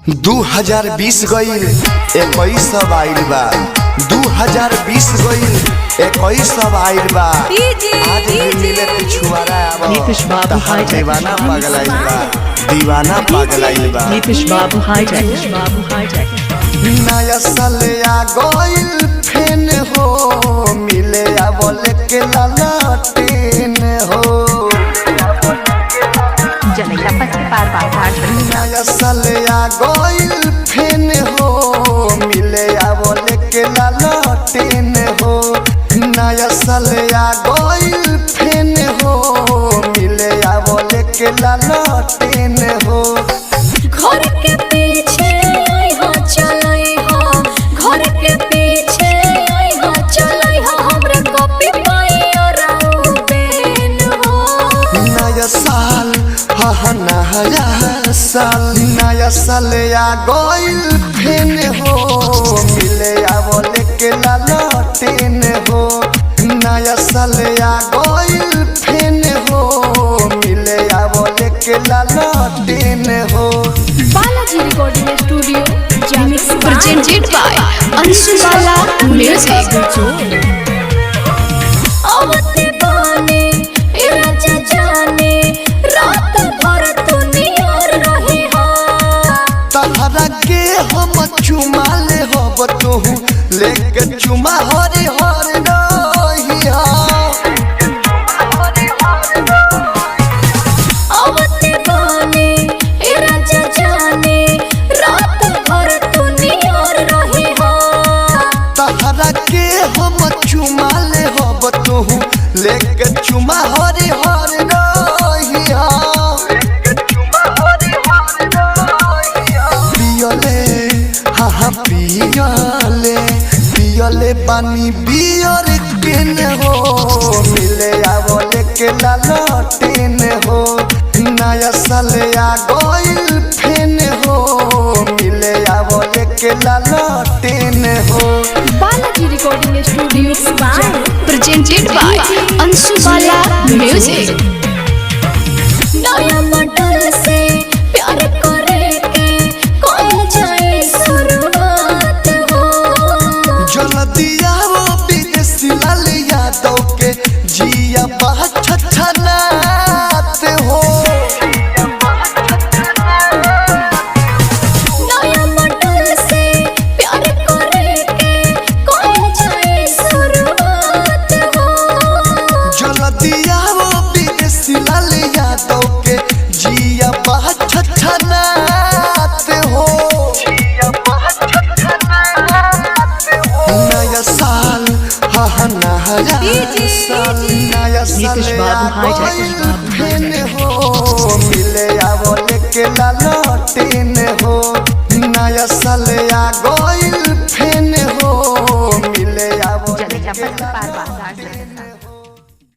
2020 गईल 21 आइल बा 2020 गईल 21 आइल बा आज भी मिले पिछुआरा अब दीवाना पागल आइल बा दीवाना पागल आइल बा नीतीश बाबू हाईटेक नया साल आ गईल फेन हो मिले आवल के ललटेन हो नया साल आ गईल फेन हो मिले आवल के ललटेन हो नया साल आ गईल फेन हो मिले आवल के ललटेन हो घर के पीछे आई हो चलई हो घर के पीछे आई हो चलई हो हमरे कॉपी पाई और पेन हो नया साल नया साल आ गईल फेन हो मिले आवल के ललटेन हो नया साल आ गईल फेन हो मिले आवल के ललटेन हो Balaji recording studio presented by Anshu बाला म्यूजिक। आवते बाने ए राजा जाने रात भर तू नियर रही हो तहरा के हम चुमा ले हब तू लेके चुमा हरे हर रही आवते बाने ए राजा जाने रात भर तू नियर रही हो तहरा के हम चुमा ले हब तू लेके चुमा हरे हर रही पियले हाँ पियले पियले पानी बियर केन हो मिले आवल के ललटेन हो नया साल आ गईल फेन हो मिले आवल के ललटेन हो Balaji recording studio presented by Anshu बाला म्यूजिक। नया मॉडल से प्यार करे के कौन जाए शुरुआत हो जल्दी आओ विदेशी लाल यादव के जिया बहुत छछनात हो नया मॉडल से प्यार करे के कौन जाए शुरुआत हो जल्दी आओ विदेशी लाल यादव के जिया बहुत छछनात हो नया साल नया साल नीतीश बाबू हाईटेक। फेन हो मिले आवल के ललटेन हो नया साल आ